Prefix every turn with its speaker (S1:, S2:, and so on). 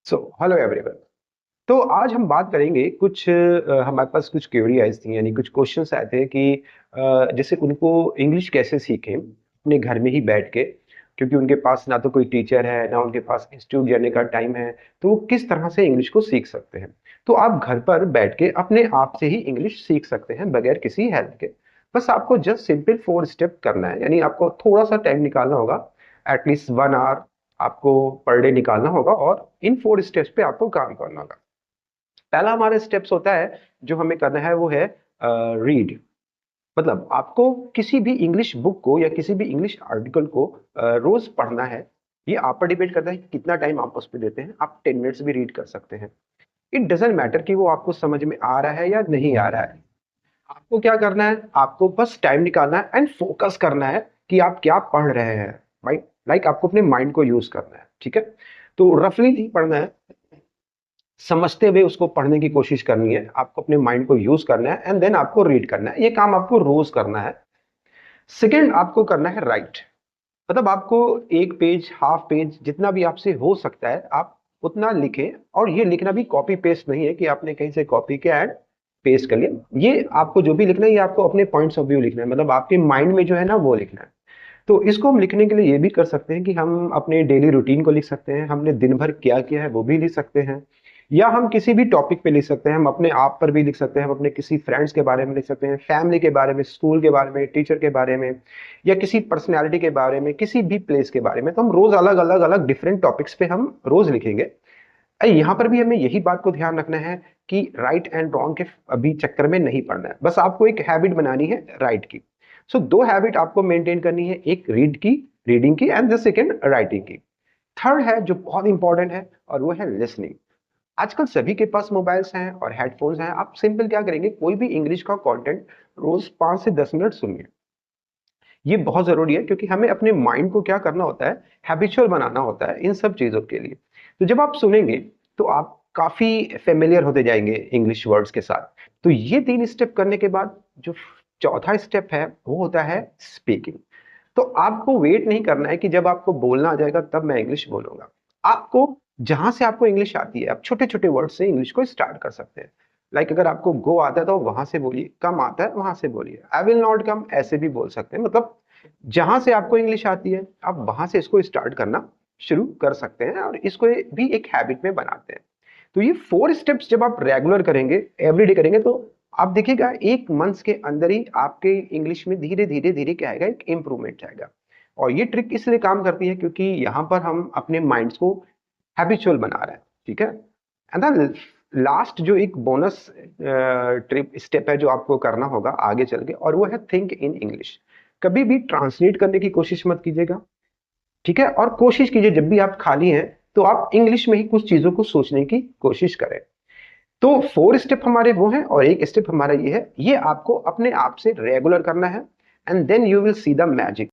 S1: So hello everyone. तो आज हम बात करेंगे कुछ हमारे पास कुछ क्वेरी आई थी, यानी कुछ क्वेश्चंस आए थे कि जैसे उनको इंग्लिश कैसे सीखें अपने घर में ही बैठ के, क्योंकि उनके पास ना तो कोई टीचर है ना उनके पास इंस्टीट्यूट जाने का टाइम है। तो वो किस तरह से इंग्लिश को सीख सकते हैं। तो आप घर पर बैठ के अपने आप से ही इंग्लिश सीख सकते हैं बगैर किसी हेल्प के। बस आपको जस्ट सिंपल 4 स्टेप करना है, यानी आपको थोड़ा सा टाइम निकालना होगा, एटलीस्ट 1 आवर आपको पर डे निकालना होगा, और इन 4 स्टेप्स पे आपको काम करना होगा। पहला हमारा स्टेप्स होता है, जो हमें करना है वो है रीड। मतलब आपको किसी भी इंग्लिश बुक को या किसी भी इंग्लिश आर्टिकल को रोज पढ़ना है। ये आप पर डिपेंड करता है कि कितना टाइम आप उस पर देते हैं। आप 10 मिनट्स भी रीड कर सकते हैं। इट डजेंट मैटर कि वो आपको समझ में आ रहा है या नहीं आ रहा है। आपको क्या करना है, आपको बस टाइम निकालना है एंड फोकस करना है कि आप क्या पढ़ रहे हैं। राइट, लाइक आपको अपने माइंड को यूज करना है। ठीक है, तो रफली नहीं पढ़ना है, समझते हुए उसको पढ़ने की कोशिश करनी है। आपको अपने माइंड को यूज करना है एंड देन आपको रीड करना है। ये काम आपको रोज करना है। सेकंड, आपको करना है राइट। मतलब आपको 1 पेज, हाफ पेज, जितना भी आपसे हो सकता है आप उतना लिखें। और ये लिखना भी कॉपी पेस्ट नहीं है कि आपने कहीं से कॉपी किया एंड पेस्ट कर लिया। ये आपको जो भी लिखना है, ये आपको अपने पॉइंट्स ऑफ व्यू लिखना है, मतलब आपके माइंड में जो है ना वो लिखना है। तो इसको हम लिखने के लिए ये भी कर सकते हैं कि हम अपने डेली रूटीन को लिख सकते हैं, हमने दिन भर क्या किया है वो भी लिख सकते हैं, या हम किसी भी टॉपिक पे लिख सकते हैं। हम अपने आप पर भी लिख सकते हैं, हम अपने किसी फ्रेंड्स के बारे में लिख सकते हैं, फैमिली के बारे में, स्कूल के बारे में, टीचर के बारे में, या किसी पर्सनैलिटी के बारे में, किसी भी प्लेस के बारे में। तो हम रोज अलग अलग अलग डिफरेंट टॉपिक्स पे हम रोज लिखेंगे। यहाँ पर भी हमें यही बात को ध्यान रखना है कि राइट एंड रॉन्ग के अभी चक्कर में नहीं पड़ना है। बस आपको एक हैबिट बनानी है राइट की। सो 2 हैबिट आपको मेंटेन करनी है, एक रीड की, रीडिंग की, एंड द सेकेंड राइटिंग की। थर्ड है जो बहुत इंपॉर्टेंट है, और वो है लिसनिंग। आजकल सभी के पास मोबाइल्स हैं और हेडफोन्स हैं। आप सिंपल क्या करेंगे, कोई भी इंग्लिश का कंटेंट रोज 5 से 10 मिनट सुनिए। ये बहुत जरूरी है, क्योंकि हमें अपने माइंड को क्या करना होता है, हैबिचुअल बनाना होता है इन सब चीजों के लिए। तो जब आप सुनेंगे तो आप काफी फेमिलियर होते जाएंगे इंग्लिश वर्ड्स के साथ। तो ये 3 स्टेप करने के बाद जो चौथा स्टेप है वो होता है स्पीकिंग। तो आपको वेट नहीं करना है कि जब आपको बोलना आ जाएगा तब मैं इंग्लिश बोलूंगा। आपको जहां से आपको इंग्लिश आती है, आप छोटे छोटे वर्ड से इंग्लिश को स्टार्ट कर सकते हैं। लाइक अगर आपको गो आता है तो वहां से बोलिए, कम आता है वहां से बोलिए, आई विल नॉट कम ऐसे भी बोल सकते हैं। मतलब जहां से आपको इंग्लिश आती है आप वहां से इसको स्टार्ट करना शुरू कर सकते हैं, और इसको भी एक हैबिट में बनाते हैं। तो ये 4 स्टेप्स जब आप रेगुलर करेंगे, एवरीडे करेंगे, तो आप देखिएगा 1 मंथ के अंदर ही आपके इंग्लिश में धीरे धीरे धीरे क्या आएगा, एक इम्प्रूवमेंट आएगा। और ये ट्रिक इसलिए काम करती है क्योंकि यहाँ पर हम अपने माइंड्स को हैबिचुअल बना रहे हैं। ठीक है, एंड द लास्ट जो एक बोनस ट्रिप स्टेप है जो आपको करना होगा आगे चल के, और वो है थिंक इन इंग्लिश। कभी भी ट्रांसलेट करने की कोशिश मत कीजिएगा। ठीक है, और कोशिश कीजिए जब भी आप खाली हैं तो आप इंग्लिश में ही कुछ चीजों को सोचने की कोशिश करें। तो 4 स्टेप हमारे वो हैं, और एक स्टेप हमारा ये है। ये आपको अपने आप से रेगुलर करना है, and then you will see the magic.